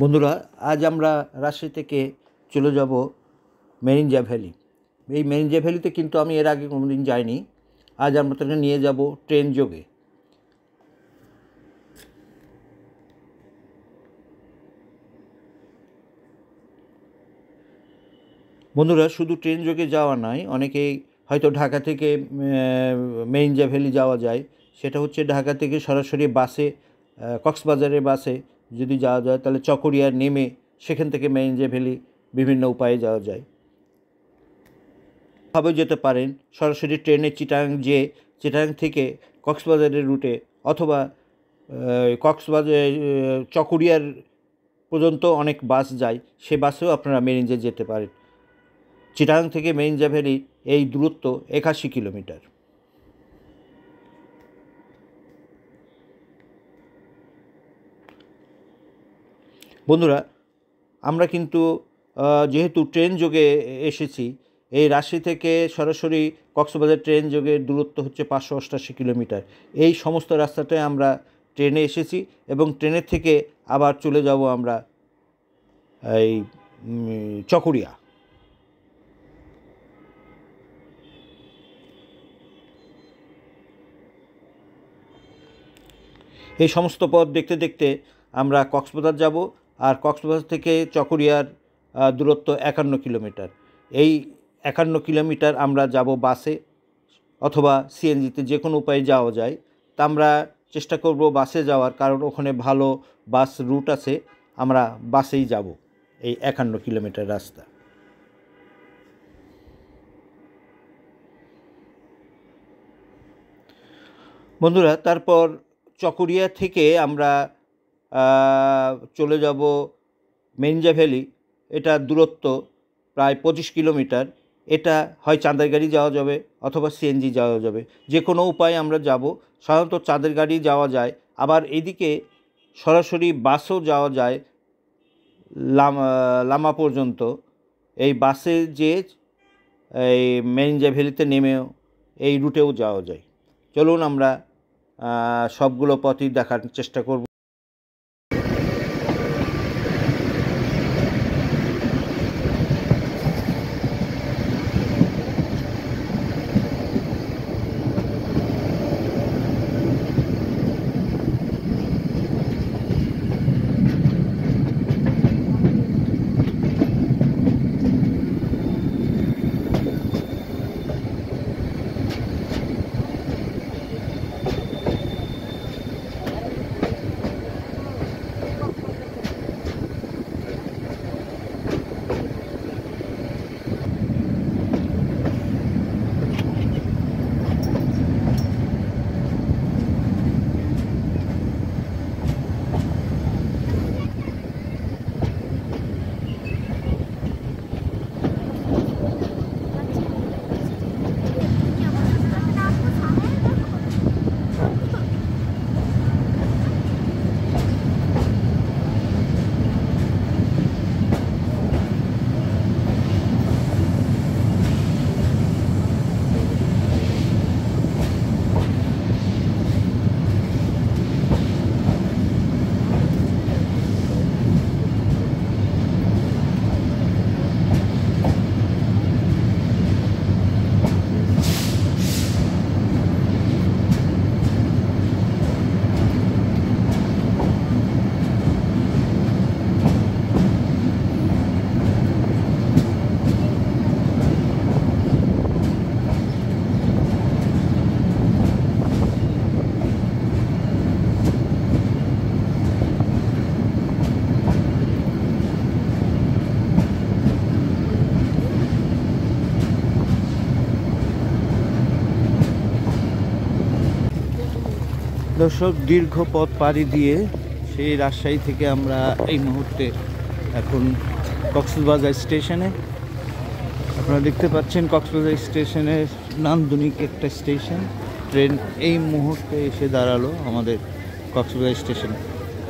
বন্ধুরা, আজ আমরা রাজশাহী থেকে চলে যাব মেরিঞ্জা ভ্যালি। এই মেরিঞ্জা ভ্যালিতে কিন্তু আমি এর আগে কোনোদিন যাইনি। আজ আমরা তাকে নিয়ে যাব ট্রেন যোগে। বন্ধুরা, শুধু ট্রেন যোগে যাওয়া নয়, অনেকেই হয়তো ঢাকা থেকে মেরিঞ্জা ভ্যালি যাওয়া যায়। সেটা হচ্ছে ঢাকা থেকে সরাসরি বাসে, কক্সবাজারের বাসে যদি যাওয়া যায় তাহলে চকরিয়া নেমে সেখান থেকে মেরিঞ্জা ভ্যালি বিভিন্ন উপায়ে যাওয়া যায়। ভাবে যেতে পারেন সরাসরি ট্রেনে চিটাগাং থেকে কক্সবাজারের রুটে, অথবা কক্সবাজার চকরিয়ার পর্যন্ত অনেক বাস যায়, সে বাসেও আপনারা মেরিঞ্জা যেতে পারেন। চিটাগাং থেকে মেরিঞ্জা ভ্যালি এই দূরত্ব 81 কিলোমিটার। বন্ধুরা, আমরা কিন্তু যেহেতু ট্রেন যোগে এসেছি, এই রাজশাহী থেকে সরাসরি কক্সবাজার ট্রেন যোগে দূরত্ব হচ্ছে 588 কিলোমিটার। এই সমস্ত রাস্তাটায় আমরা ট্রেনে এসেছি এবং ট্রেনের থেকে আবার চলে যাব আমরা এই চকরিয়া। এই সমস্ত পথ দেখতে দেখতে আমরা কক্সবাজার যাব, আর কক্সবাজার থেকে চকরিয়ার দূরত্ব 51 কিলোমিটার। এই 51 কিলোমিটার আমরা যাব বাসে অথবা সিএনজিতে, যে কোনো উপায়ে যাওয়া যায়। তা আমরা চেষ্টা করব বাসে যাওয়ার, কারণ ওখানে ভালো বাস রুট আছে। আমরা বাসেই যাব এই 51 কিলোমিটার রাস্তা। বন্ধুরা, তারপর চকরিয়া থেকে আমরা চলে যাব মেরিঞ্জা ভ্যালি। এটা দূরত্ব প্রায় 25 কিলোমিটার। এটা হয় চাঁদের গাড়ি যাওয়া যাবে অথবা সিএনজি যাওয়া যাবে, যে কোনো উপায়ে আমরা যাব। সাধারণত চাঁদের গাড়ি যাওয়া যায়, আবার এদিকে সরাসরি বাসও যাওয়া যায় লামা পর্যন্ত। এই বাসে যে এই মেরিঞ্জা ভ্যালিতে নেমেও এই রুটেও যাওয়া যায়। চলুন আমরা সবগুলো পথই দেখার চেষ্টা করব। দর্শক, দীর্ঘ পথ পাড়ি দিয়ে সেই রাজশাহী থেকে আমরা এই মুহূর্তে এখন কক্সবাজার স্টেশনে। আপনারা দেখতে পাচ্ছেন কক্সবাজার স্টেশনের নান্দনিক একটা স্টেশন। ট্রেন এই মুহূর্তে এসে দাঁড়ালো আমাদের কক্সবাজার স্টেশনে।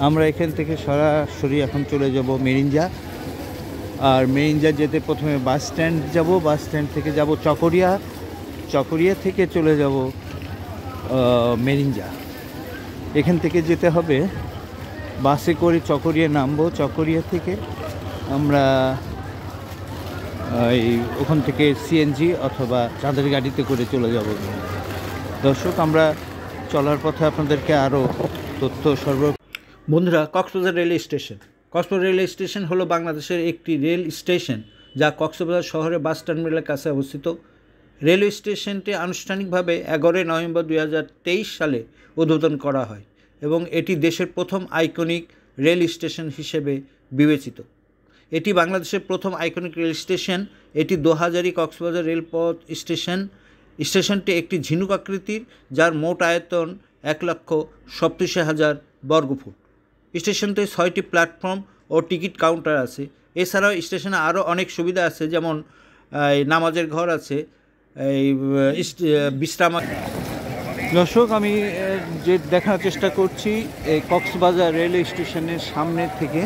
আমরা এখান থেকে সরাসরি এখন চলে যাব মেরিঞ্জা। আর মেরিঞ্জা যেতে প্রথমে বাস স্ট্যান্ড যাব, বাস স্ট্যান্ড থেকে যাব চকরিয়া, চকরিয়া থেকে চলে যাব মেরিঞ্জা। এখান থেকে যেতে হবে বাসে করে চকরিয়া নামবো। চকরিয়া থেকে আমরা ওখান থেকে সিএনজি অথবা চাঁদের গাড়িতে করে চলে যাব। দর্শক, আমরা চলার পথে আপনাদেরকে আরও তথ্য বন্ধুরা, Cox's Bazar railway station. Cox's Bazar railway station হলো বাংলাদেশের একটি রেল স্টেশন যা কক্সবাজার শহরের বাস টার্মিনালের কাছে অবস্থিত। রেলওয়ে স্টেশনটি আনুষ্ঠানিকভাবে 11 নভেম্বর 2023 সালে উদ্বোধন করা হয় এবং এটি দেশের প্রথম আইকনিক রেল স্টেশন হিসেবে বিবেচিত। এটি বাংলাদেশের প্রথম আইকনিক রেল স্টেশন। এটি দোহাজারী কক্সবাজার রেলপথ স্টেশন। স্টেশনটি একটি ঝিনুক আকৃতির, যার মোট আয়তন 1,87,000 বর্গফুট। স্টেশনতে 6টি প্ল্যাটফর্ম ও টিকিট কাউন্টার আছে। এছাড়াও স্টেশনে আরও অনেক সুবিধা আছে, যেমন নামাজের ঘর আছে, এই বিশ্রাম। দর্শক, আমি যে দেখানোর চেষ্টা করছি এই কক্সবাজার রেলওয়ে স্টেশনের সামনে থেকে।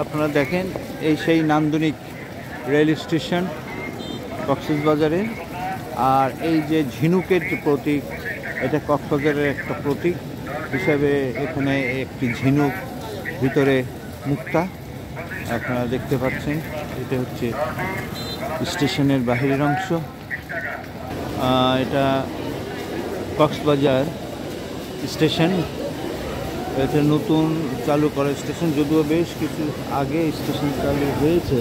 আপনারা দেখেন, এই সেই নান্দনিক রেল স্টেশন কক্সবাজারের। আর এই যে ঝিনুকের যে প্রতীক, এটা কক্সবাজারের একটা প্রতীক হিসাবে এখানে একটি ঝিনুক ভিতরে মুক্তা আপনারা দেখতে পাচ্ছেন। এটা হচ্ছে স্টেশনের বাহিরের অংশ। এটা কক্সবাজার স্টেশন। এটা নতুন চালু করা স্টেশন, যদিও বেশ কিছু আগে স্টেশন চালু হয়েছে।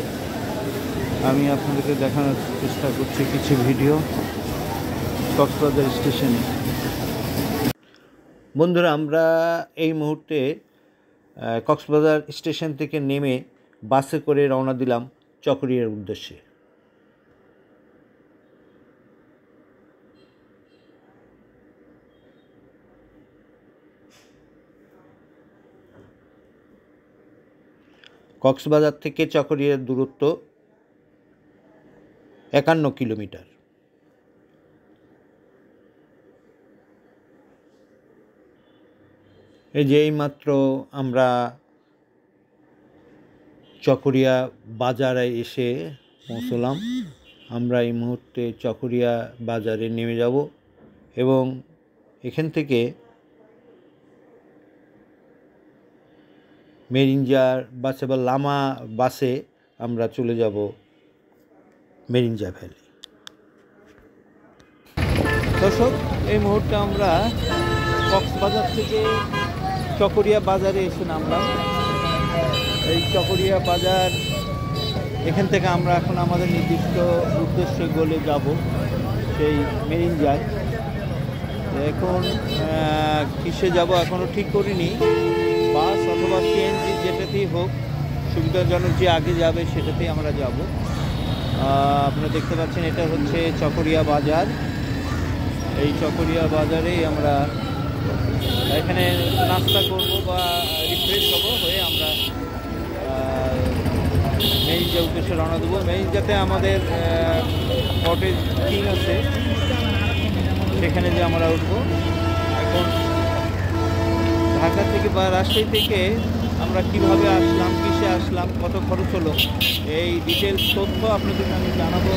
আমি আপনাদেরকে দেখানোর চেষ্টা করছি কিছু ভিডিও কক্সবাজার স্টেশনে। বন্ধুরা, আমরা এই মুহূর্তে কক্সবাজার স্টেশন থেকে নেমে বাসে করে রওনা দিলাম চকরিয়ার উদ্দেশ্যে। কক্সবাজার থেকে চকরিয়ার দূরত্ব 51 কিলোমিটার। এই যে এইমাত্র আমরা চকরিয়া বাজারে এসে পৌঁছলাম। আমরা এই মুহূর্তে চকরিয়া বাজারে নেমে যাব এবং এখান থেকে মেরিঞ্জার বাসে বা লামা বাসে আমরা চলে যাব মেরিঞ্জা ভ্যালি। দর্শক, এই মুহূর্তে আমরা কক্সবাজার থেকে চকরিয়া বাজারে এসে নামলাম। এই চকরিয়া বাজার, এখান থেকে আমরা এখন আমাদের নির্দিষ্ট উদ্দেশ্যে গলে যাব, সেই মেরিঞ্জায়। এখন কিসে যাব এখনও ঠিক করিনি। বাস অথবা সিএনজি যেটাতেই হোক, সুবিধাজনক যে আগে যাবে সেটাতেই আমরা যাব। আপনারা দেখতে পাচ্ছেন, এটা হচ্ছে চকরিয়া বাজার। এই চকরিয়া বাজারেই আমরা এখানে নাস্তা করব বা রিফ্রেশ হবো, হয়ে আমরা মেরিঞ্জা উদ্দেশ্যে রওনা দেবো। মেরিঞ্জাতে আমাদের কটেজ কিং আছে, সেখানে যে আমরা উঠবো। এখন ঢাকা থেকে বা রাজশাহী থেকে আমরা কিভাবে আসলাম, কিসে আসলাম, কত খরচ হলো, এই ডিটেলস তথ্য আপনাদেরকে আমি জানাবো।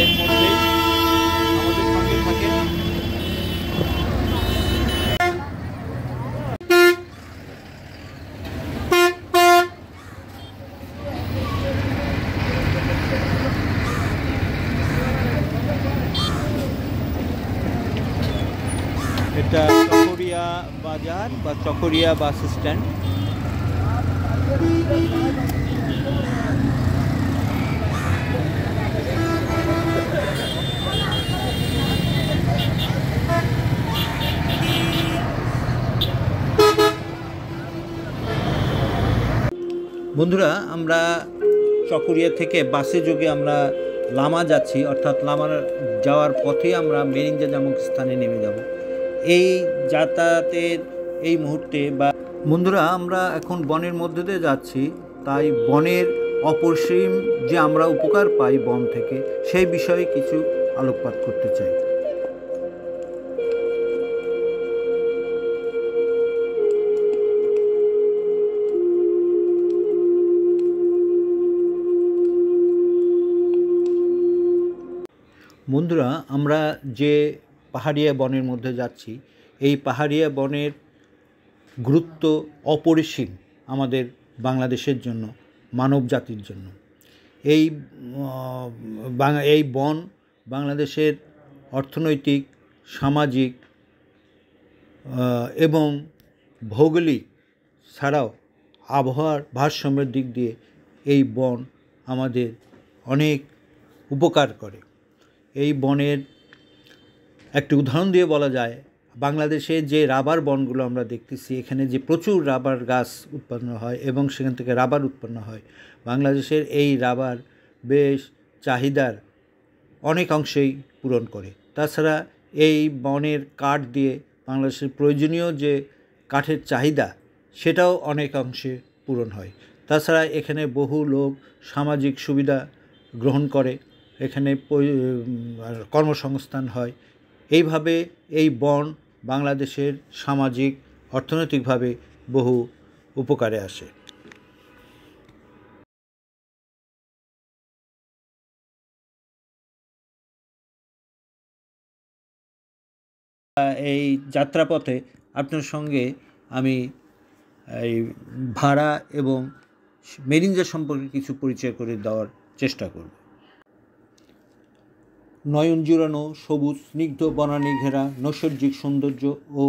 এর মধ্যে আমাদের সঙ্গে থাকেন। এটা চকরিয়া বাজার বা চকরিয়া বাস স্ট্যান্ড। বন্ধুরা, আমরা চকরিয়া থেকে বাসে যোগে আমরা লামা যাচ্ছি, অর্থাৎ লামার যাওয়ার পথে আমরা মেরিঞ্জা নামক স্থানে নেমে যাব। এই যাতায়াতের এই মুহূর্তে বা বন্ধুরা, আমরা এখন বনের মধ্যে দিয়ে যাচ্ছি, তাই বনের অপরিসীম যে আমরা উপকার পাই বন থেকে, সেই বিষয়ে কিছু আলোকপাত করতে চাই। বন্ধুরা, আমরা যে পাহাড়িয়া বনের মধ্যে যাচ্ছি, এই পাহাড়িয়া বনের গুরুত্ব অপরিসীম আমাদের বাংলাদেশের জন্য, মানব জাতির জন্য। এই বন বাংলাদেশের অর্থনৈতিক, সামাজিক এবং ভৌগোলিক ছাড়াও আবহাওয়ার ভারসাম্যের দিক দিয়ে এই বন আমাদের অনেক উপকার করে। এই বনের একটি উদাহরণ দিয়ে বলা যায়, বাংলাদেশে যে রাবার বনগুলো আমরা দেখতেছি, এখানে যে প্রচুর রাবার গাছ উৎপন্ন হয় এবং সেখান থেকে রাবার উৎপন্ন হয়, বাংলাদেশের এই রাবার বেশ চাহিদার অনেক অংশেই পূরণ করে। তাছাড়া এই বনের কাঠ দিয়ে বাংলাদেশের প্রয়োজনীয় যে কাঠের চাহিদা, সেটাও অনেক অংশে পূরণ হয়। তাছাড়া এখানে বহু লোক সামাজিক সুবিধা গ্রহণ করে, এখানে কর্মসংস্থান হয়। এইভাবে এই বন বাংলাদেশের সামাজিক, অর্থনৈতিকভাবে বহু উপকারে আসে। এই যাত্রাপথে আপনার সঙ্গে আমি এই ভাড়া এবং মেরিঞ্জা সম্পর্কে কিছু পরিচয় করে দেওয়ার চেষ্টা করব। নয়ন জুড়ানো সবুজ স্নিগ্ধ বনানী ঘেরা নৈসর্গিক সৌন্দর্য ও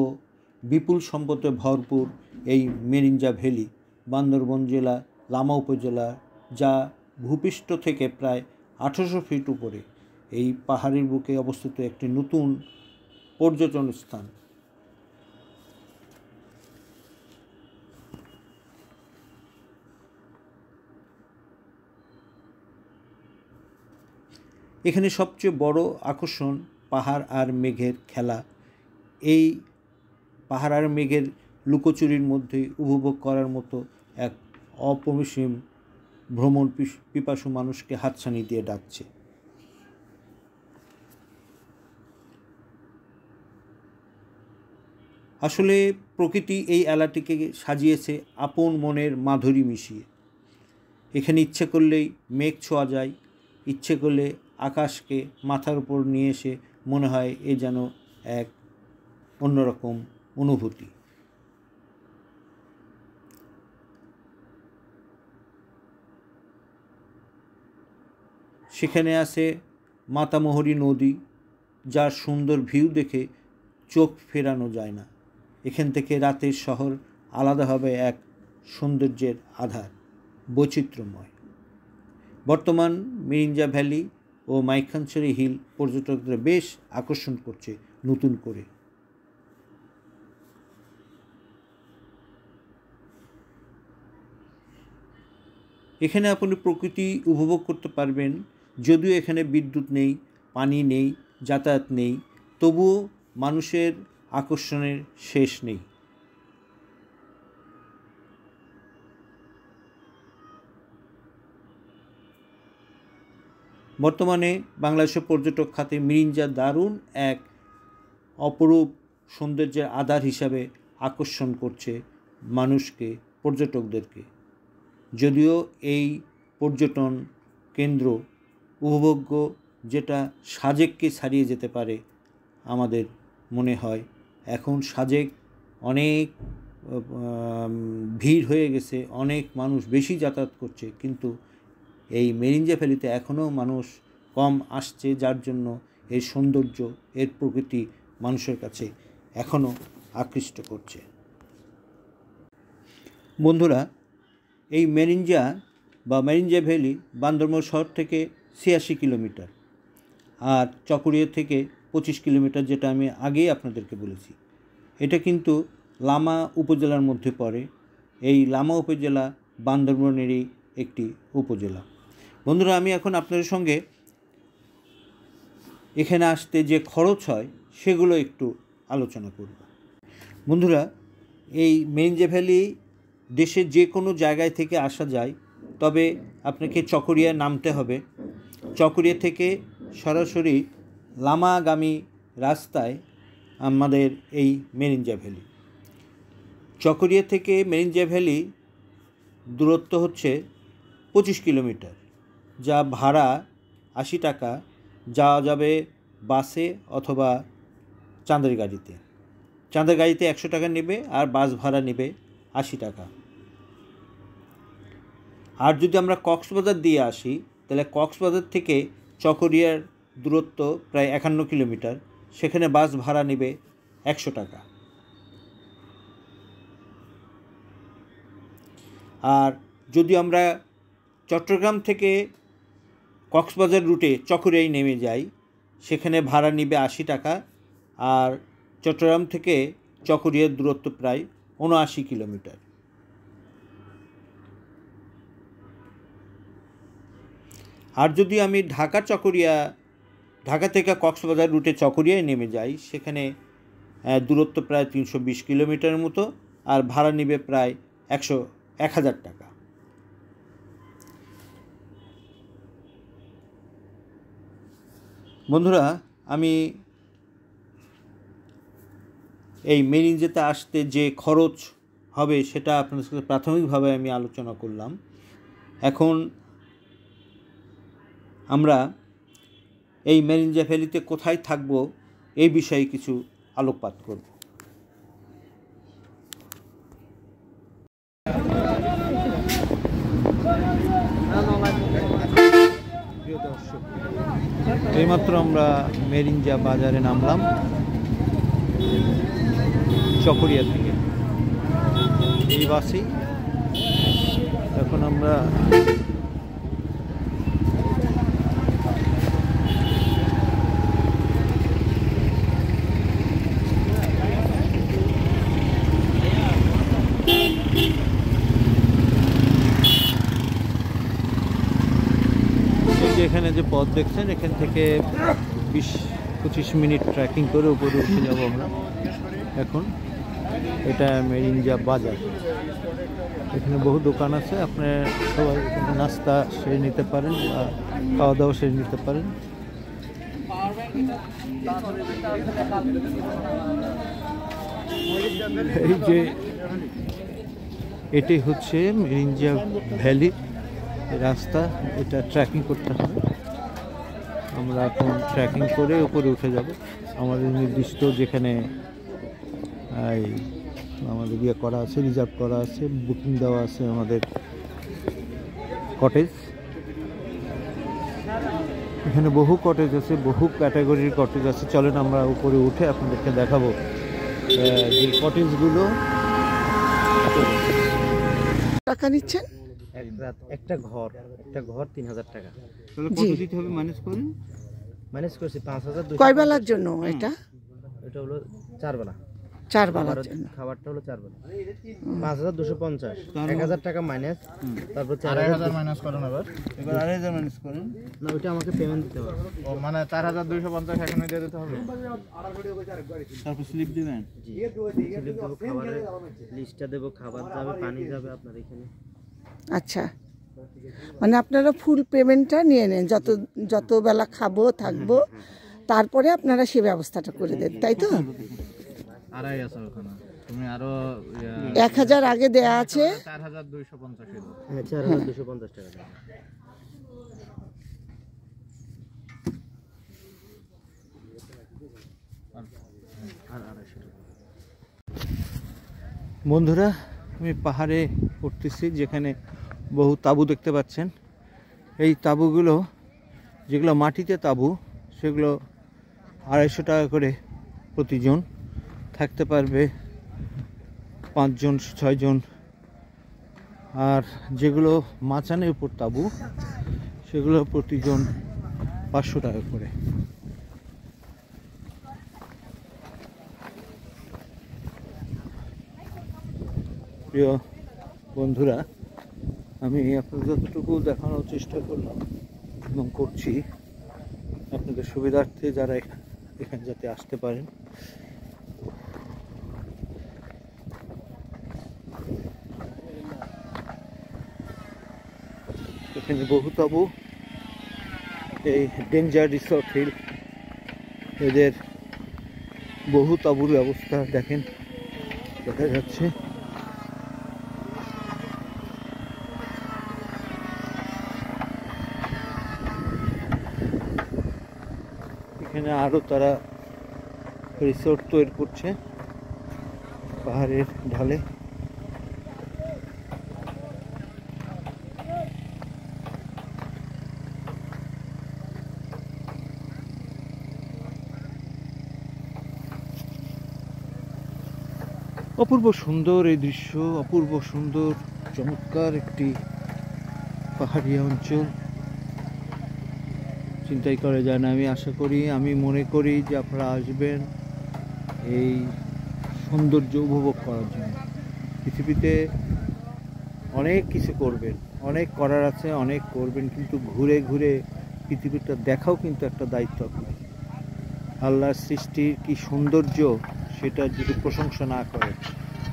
বিপুল সম্পদে ভরপুর এই মেরিঞ্জা ভ্যালি বান্দরবান জেলা লামা উপজেলা, যা ভূপৃষ্ঠ থেকে প্রায় 1800 ফিট উপরে এই পাহাড়ের বুকে অবস্থিত একটি নতুন পর্যটন স্থান। এখানে সবচেয়ে বড় আকর্ষণ পাহাড় আর মেঘের খেলা। এই পাহাড় আর মেঘের লুকোচুরির মধ্যে উপভোগ করার মতো এক অপরিসীম ভ্রমণ পিপাসু মানুষকে হাতছানি দিয়ে ডাকছে। আসলে প্রকৃতি এই এলাকাটিকে সাজিয়েছে আপন মনের মাধুরী মিশিয়ে। এখানে ইচ্ছে করলেই মেঘ ছোঁয়া যায়, ইচ্ছে করলে আকাশকে মাথার উপর নিয়ে এসে মনে হয় এ যেন এক অন্যরকম অনুভূতি। সেখানে আছে মাতামোহরী নদী, যার সুন্দর ভিউ দেখে চোখ ফেরানো যায় না। এখান থেকে রাতের শহর আলাদাভাবে এক সৌন্দর্যের আধার, বৈচিত্র্যময়। বর্তমান মেরিঞ্জা ভ্যালি ও মাইখানছড়ি হিল পর্যটকদের বেশ আকর্ষণ করছে নতুন করে। এখানে আপনি প্রকৃতি উপভোগ করতে পারবেন। যদিও এখানে বিদ্যুৎ নেই, পানি নেই, যাতায়াত নেই, তবুও মানুষের আকর্ষণের শেষ নেই। বর্তমানে বাংলাদেশের পর্যটক খাতে মেরিঞ্জা দারুণ এক অপরূপ সৌন্দর্যের আধার হিসাবে আকর্ষণ করছে মানুষকে, পর্যটকদেরকে। যদিও এই পর্যটন কেন্দ্র উপভোগ্য, যেটা সাজেককে ছাড়িয়ে যেতে পারে আমাদের মনে হয়। এখন সাজেক অনেক ভিড় হয়ে গেছে, অনেক মানুষ বেশি যাতায়াত করছে, কিন্তু এই মেরিঞ্জা ভ্যালিতে এখনও মানুষ কম আসছে, যার জন্য এর সৌন্দর্য, এর প্রকৃতি মানুষের কাছে এখনও আকৃষ্ট করছে। বন্ধুরা, এই মেরিঞ্জা ভ্যালি বান্দরবান শহর থেকে 86 কিলোমিটার আর চকরিয়া থেকে 25 কিলোমিটার, যেটা আমি আগেই আপনাদেরকে বলেছি। এটা কিন্তু লামা উপজেলার মধ্যে পড়ে। এই লামা উপজেলা বান্দরবানেরই একটি উপজেলা। বন্ধুরা, আমি এখন আপনাদের সঙ্গে এখানে আসতে যে খরচ হয় সেগুলো একটু আলোচনা করব। বন্ধুরা, এই মেরিঞ্জা ভ্যালি দেশের যে কোনো জায়গায় থেকে আসা যায়, তবে আপনাকে চকরিয়ায় নামতে হবে। চকরিয়া থেকে সরাসরি লামাগামী রাস্তায় আমাদের এই মেরিঞ্জা ভ্যালি। চকরিয়া থেকে মেরিঞ্জা ভ্যালি দূরত্ব হচ্ছে 25 কিলোমিটার, যা ভাড়া 80 টাকা। যাওয়া যাবে বাসে অথবা চাঁদের গাড়িতে। চাঁদাগাড়িতে 100 টাকা নেবে আর বাস ভাড়া নেবে 80 টাকা। আর যদি আমরা কক্সবাজার দিয়ে আসি তাহলে কক্সবাজার থেকে চকরিয়ার দূরত্ব প্রায় 51 কিলোমিটার, সেখানে বাস ভাড়া নেবে 100 টাকা। আর যদি আমরা চট্টগ্রাম থেকে কক্সবাজার রুটে চকরিয়ায় নেমে যাই, সেখানে ভাড়া নেবে 80 টাকা। আর চট্টগ্রাম থেকে চকরিয়ার দূরত্ব প্রায় 79 কিলোমিটার। আর যদি আমি ঢাকা থেকে কক্সবাজার রুটে চকরিয়ায় নেমে যাই, সেখানে দূরত্ব প্রায় 320 কিলোমিটার মতো, আর ভাড়া নেবে প্রায় 1000 টাকা। বন্ধুরা, আমি এই মেরিঞ্জাতে আসতে যে খরচ হবে সেটা আপনাদের সাথে প্রাথমিকভাবে আমি আলোচনা করলাম। এখন আমরা এই মেরিঞ্জা ভ্যালিতে কোথায় থাকব এই বিষয়ে কিছু আলোকপাত করব। প্রিয় দর্শক, এইমাত্র আমরা মেরিঞ্জা বাজারে নামলাম চকরিয়া থেকে এই বাসেই। এখন আমরা এখানে যে পথ দেখছেন, এখান থেকে 20-25 মিনিট ট্রেকিং করে উপরে উঠে যাব আমরা। এখন এটা মেরিঞ্জা বাজার, এখানে বহু দোকান আছে, আপনি সবাই নাস্তা সেরে নিতে পারেন বা খাওয়া দাওয়া সেরে নিতে পারেন। এই যে এটি হচ্ছে মেরিঞ্জা ভ্যালি রাস্তা, এটা ট্রেকিং করতে হবে। আমরা এখন ট্রেকিং করে উপরে উঠে যাব। আমাদের নির্দিষ্ট যেখানে আমাদের ইয়ে করা আছে, রিজার্ভ করা আছে, বুকিং দেওয়া আছে আমাদের কটেজ। এখানে বহু কটেজ আছে, বহু ক্যাটাগরির কটেজ আছে। চলেন আমরা উপরে উঠে আপনাদেরকে দেখাবো যে কটেজগুলো। টাকা নিচ্ছেন একটা ঘর 3000 টাকা। তাহলে কত দিতে হবে ম্যানেজ করেন? ম্যানেজ করছি 5200। কয় বেলার জন্য এটা? এটা হলো 4 বেলা। 4 বেলার জন্য খাবারটা হলো 4 বেলা। 5250, 1000 টাকা মাইনাস, তারপর 4000 মাইনাস করেন। এবার 2000 ম্যানেজ করেন। না, ওইটা আমাকে পেমেন্ট দিতে হবে। ও মানে 4250 এখনই দিয়ে দিতে হবে। তারপর স্লিপ দিবেন? জি, স্লিপ দেবো, খাবারের লিস্টটা দেবো, খাবার যাবে, পানি যাবে আপনার এখানে। আচ্ছা, মানে আপনারা ফুল পেমেন্টটা নিয়ে নেন, যত বেলা খাবো থাকবো, তারপরে আপনারা সে ব্যবস্থাটা করে দেন, তাই তো? আড়াই আছে ওখানে, তুমি আরো 1000 আগে দেয়া আছে। 4250 হ্যাঁ, 4250 টাকা দেবে। আর 250 টাকা। বন্ধুরা, আমি পাহাড়ে উঠতেছি, যেখানে বহু তাঁবু দেখতে পাচ্ছেন। এই তাঁবুগুলো, যেগুলো মাটিতে তাঁবু, সেগুলো 250 টাকা করে প্রতিজন। থাকতে পারবে 5 জন 6 জন। আর যেগুলো মাচানের উপর তাঁবু, সেগুলো প্রতিজন 500 টাকা করে। প্রিয় বন্ধুরা, আমি আপনাদের যতটুকু দেখানোর চেষ্টা করলাম এবং করছি আপনাদের সুবিধার্থে, যারা এখানে যাতে আসতে পারেন। এখানে বহু তাঁবু, এই ডেঞ্জার রিসোর্ট হিল, এদের বহু তাঁবুর ব্যবস্থা দেখেন, দেখা যাচ্ছে। এখানে আরো তারা রিসোর্ট তৈরি করছে। পাহাড়ের ঢালে। অপূর্ব সুন্দর এই দৃশ্য, অপূর্ব সুন্দর চমৎকার একটি পাহাড়ি অঞ্চল, চিন্তাই করা যায় না। আমি আশা করি, আমি মনে করি যে আপনারা আসবেন এই সৌন্দর্য উপভোগ করার জন্য। পৃথিবীতে অনেক কিছু করবেন, অনেক করার আছে, অনেক করবেন, কিন্তু ঘুরে ঘুরে পৃথিবীটা দেখাও কিন্তু একটা দায়িত্ব আপনার। আল্লাহর সৃষ্টির কি সৌন্দর্য, সেটা যদি প্রশংসা না করেন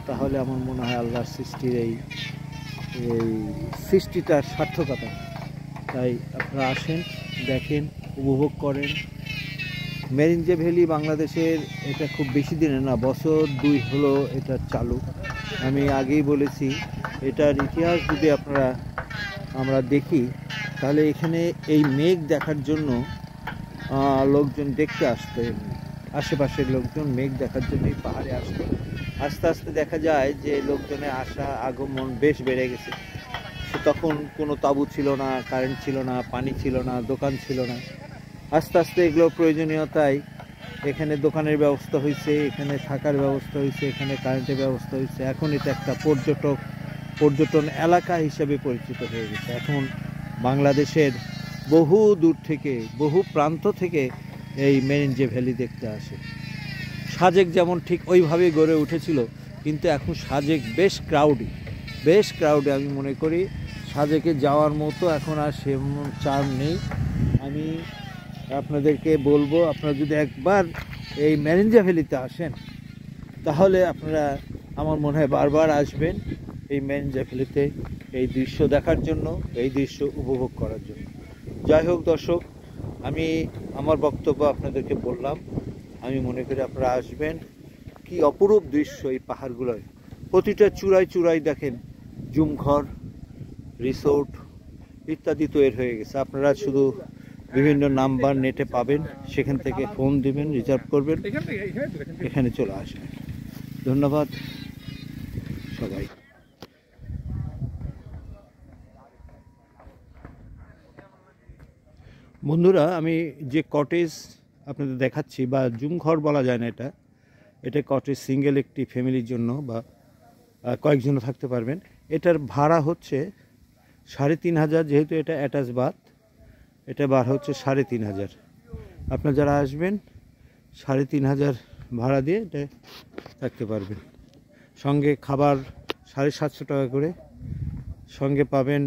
তাহলে আমার মনে হয় আল্লাহর সৃষ্টির এই সৃষ্টিটার সার্থকতা। তাই আপনারা আসেন, দেখেন, উপভোগ করেন। মেরিঞ্জে ভ্যালি বাংলাদেশের এটা খুব বেশি দিনের না, বছর 2 হলো এটা চালু। আমি আগেই বলেছি, এটার ইতিহাস যদি আমরা দেখি তাহলে এখানে এই মেঘ দেখার জন্য লোকজন দেখতে আসতেন, আশেপাশের লোকজন মেঘ দেখার জন্য এই পাহাড়ে আসতেন। আস্তে আস্তে দেখা যায় যে লোকজনের আগমন বেশ বেড়ে গেছে। তখন কোনো তাঁবু ছিল না, কারেন্ট ছিল না, পানি ছিল না, দোকান ছিল না। আস্তে আস্তে এগুলোর প্রয়োজনীয়তায় এখানে দোকানের ব্যবস্থা হয়েছে, এখানে থাকার ব্যবস্থা হয়েছে, এখানে কারেন্টের ব্যবস্থা হয়েছে। এখন এটা একটা পর্যটন এলাকা হিসেবে পরিচিত হয়ে গেছে। এখন বাংলাদেশের বহু দূর থেকে, বহু প্রান্ত থেকে এই মেরিঞ্জে ভ্যালি দেখতে আসে। সাজেক যেমন ঠিক ওইভাবেই গড়ে উঠেছিল, কিন্তু এখন সাজেক বেশ ক্রাউডি। আমি মনে করি সাজেকে যাওয়ার মতো এখন আর সেমন চার্ম নেই। আমি আপনাদেরকে বলবো, আপনারা যদি একবার এই মেরিঞ্জে ভ্যালিতে আসেন তাহলে আপনারা, আমার মনে হয়, বারবার আসবেন এই মেরিঞ্জে ভ্যালিতে এই দৃশ্য দেখার জন্য, এই দৃশ্য উপভোগ করার জন্য। যাই হোক দর্শক, আমি আমার বক্তব্য আপনাদেরকে বললাম। আমি মনে করি আপনারা আসবেন। কি অপরূপ দৃশ্য এই পাহাড়গুলোয়, প্রতিটা চূড়ায় দেখেন জুমঘর, রিসোর্ট ইত্যাদি তৈরি হয়ে গেছে। আপনারা শুধু বিভিন্ন নাম্বার নেটে পাবেন, সেখান থেকে ফোন দিবেন, রিজার্ভ করবেন, এখানে চলে আসবেন। ধন্যবাদ সবাই। বন্ধুরা, আমি যে কটেজ আপনাদের দেখাচ্ছি, বা জুম ঘর বলা যায় না, এটা কটেজ, সিঙ্গেল একটি ফ্যামিলির জন্য বা কয়েকজনও থাকতে পারবেন। এটার ভাড়া হচ্ছে 3,500, যেহেতু এটা অ্যাটাচ বাথ, এটা ভাড়া হচ্ছে 3,500। আপনারা যারা আসবেন 3,500 ভাড়া দিয়ে এটা থাকতে পারবেন। সঙ্গে খাবার 750 টাকা করে, সঙ্গে পাবেন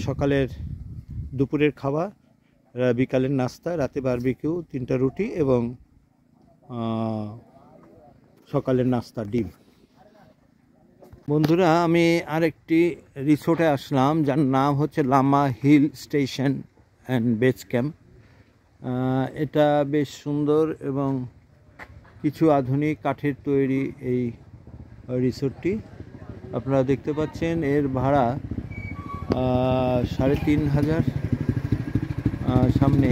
সকালের, দুপুরের খাবার, বিকালের নাস্তা, রাতে বারবিকিউ, 3টা রুটি এবং সকালের নাস্তা ডিম। বন্ধুরা, আমি আরেকটি রিসোর্টে আসলাম, যার নাম হচ্ছে Lama hill station and base camp. এটা বেশ সুন্দর এবং কিছু আধুনিক কাঠের তৈরি এই রিসোর্টটি। আপনারা দেখতে পাচ্ছেন এর ভাড়া 3,500। সামনে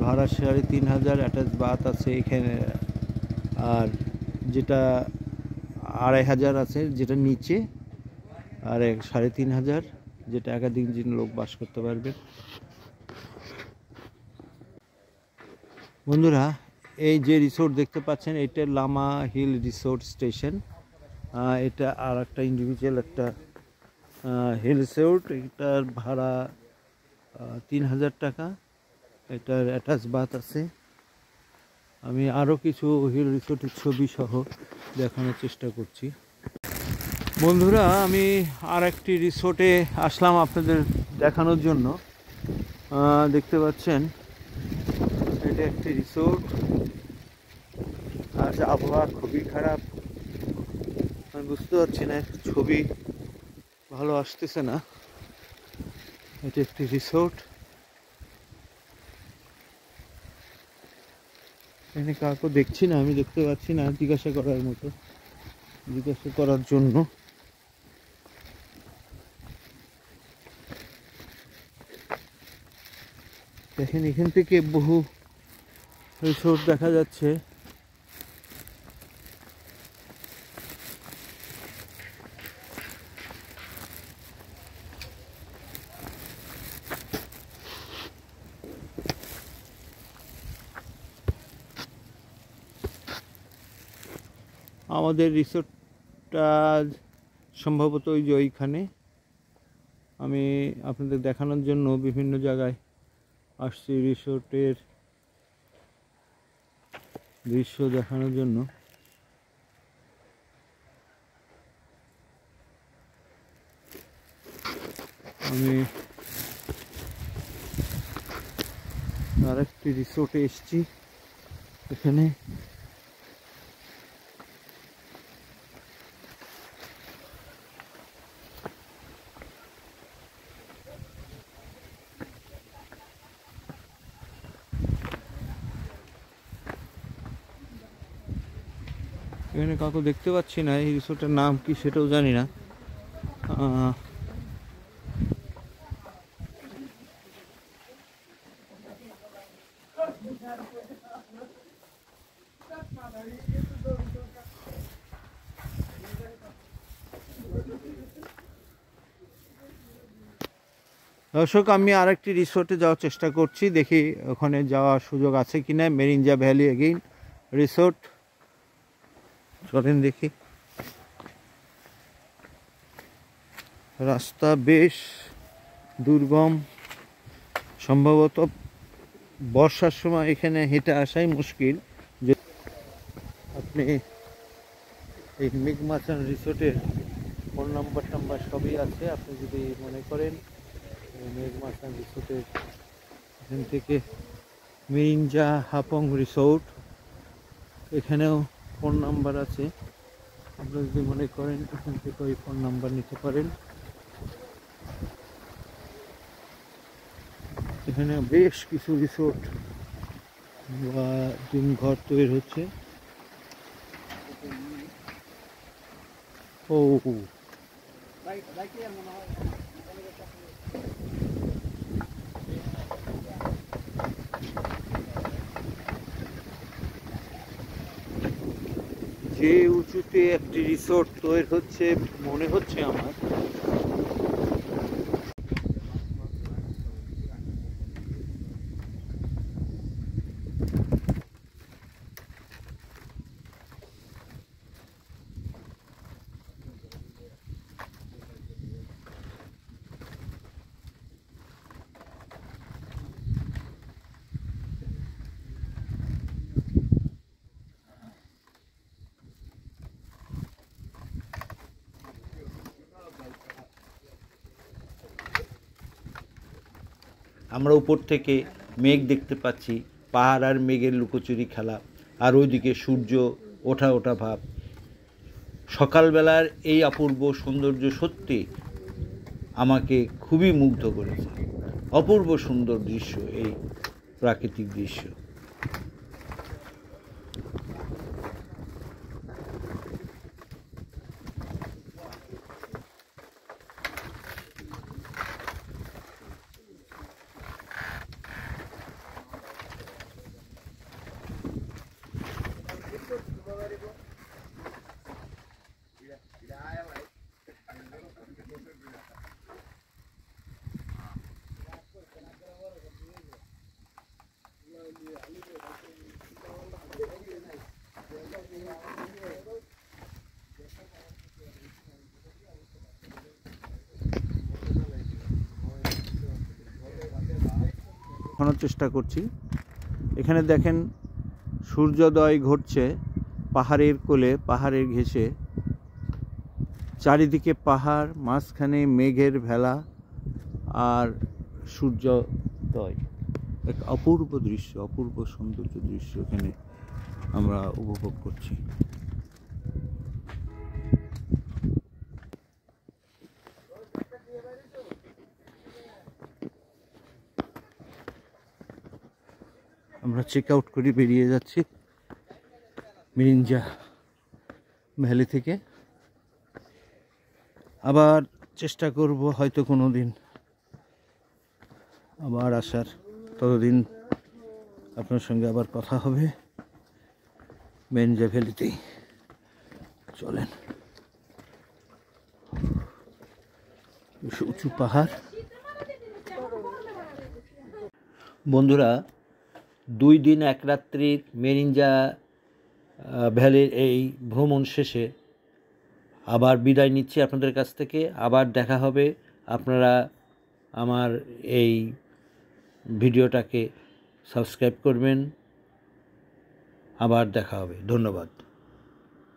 ভাড়া 3,500, অ্যাটাচ বাথ আছে এখানে, আর যেটা 2,500 আছে যেটা নিচে, আর 3,500 যেটা একাধিক জন লোক বাস করতে পারবে। বন্ধুরা, এই যে রিসোর্ট দেখতে পাচ্ছেন, এটা লামা হিল রিসোর্ট স্টেশন। এটা আর একটা ইন্ডিভিজুয়াল একটা হিল রিসোর্ট। এটার ভাড়া 3,000 টাকা। এটার অ্যাটাচ বাথ আছে। আমি আরও কিছু হিল রিসোর্টের ছবি সহ দেখানোর চেষ্টা করছি। বন্ধুরা, আমি আর একটি রিসোর্টে আসলাম আপনাদের দেখানোর জন্য। দেখতে পাচ্ছেন এটা একটি রিসোর্ট, আর আবহাওয়া খুবই খারাপ। আমি বুঝতে পারছি না, ছবি ভালো আসতেছে না। এটা একটি রিসোর্ট, এখানে কাউকে দেখছি না, আমি দেখতে পাচ্ছি না জিজ্ঞাসা করার জন্য। দেখেন, এখান থেকে বহু রিসোর্ট দেখা যাচ্ছে। আমাদের রিসোর্টটা সম্ভবত ওই যে ওইখানে। আমি আপনাদের দেখানোর জন্য বিভিন্ন জায়গায় আসছি রিসোর্টের দৃশ্য দেখানোর জন্য। আমি আরেকটি রিসোর্টে এসেছি। এখানে কাউকে দেখতে পাচ্ছি না। এই রিসোর্টের নাম কি সেটাও জানি না। দর্শক, আমি আরেকটি রিসোর্টে যাওয়ার চেষ্টা করছি, দেখি ওখানে যাওয়ার সুযোগ আছে কিনা। মেরিঞ্জা ভ্যালি এগেইন রিসোর্ট, চলেন দেখি। রাস্তা বেশ দুর্গম, সম্ভবত বর্ষার সময় এখানে হেঁটে আসাই মুশকিল। যে আপনি এই মেঘমাচান রিসোর্টের ফোন নাম্বার সবই আছে। আপনি যদি মনে করেন মেঘমাচান রিসোর্টের এখান থেকে মেরিঞ্জা হাপং রিসোর্ট, এখানেও ফোন নাম্বার আছে। আপনি যদি মনে করেন এখান থেকে ওই ফোন নাম্বার নিতে পারেন। এখানে বেশ কিছু রিসোর্ট বা জিম ঘর তৈরি হচ্ছে। ও যে উঁচুতে একটি রিসোর্ট তৈরি হচ্ছে মনে হচ্ছে আমার। আমরা উপর থেকে মেঘ দেখতে পাচ্ছি, পাহাড় আর মেঘের লুকোচুরি খেলা, আর ওইদিকে সূর্য ওঠা ওঠা ভাব। সকালবেলার এই অপূর্ব সৌন্দর্য সত্যি আমাকে খুবই মুগ্ধ করেছে। অপূর্ব সুন্দর দৃশ্য, এই প্রাকৃতিক দৃশ্য। দেখানোর চেষ্টা করছি। এখানে দেখেন সূর্যোদয় ঘটছে পাহাড়ের কোলে, পাহাড়ের ঘেঁষে, চারিদিকে পাহাড়, মাঝখানে মেঘের ভেলা আর সূর্যোদয়। এক অপূর্ব দৃশ্য, অপূর্ব সৌন্দর্য দৃশ্য এখানে আমরা উপভোগ করছি। আমরা চেক আউট করে বেরিয়ে যাচ্ছি মেরিঞ্জা ভ্যালি থেকে। আবার চেষ্টা করব হয়তো কোনো দিন আবার আসার, ততদিন আপনার সঙ্গে আবার কথা হবে মেরিঞ্জা ভ্যালিতেই। চলেন, উঁচু পাহাড়। বন্ধুরা, 2 দিন 1 রাত্রির মেরিঞ্জা ভ্যালির এই ভ্রমণ শেষে আবার বিদায় নিচ্ছি আপনাদের কাছ থেকে। আবার দেখা হবে। আপনারা আমার এই ভিডিওটাকে সাবস্ক্রাইব করবেন। আবার দেখা হবে। ধন্যবাদ।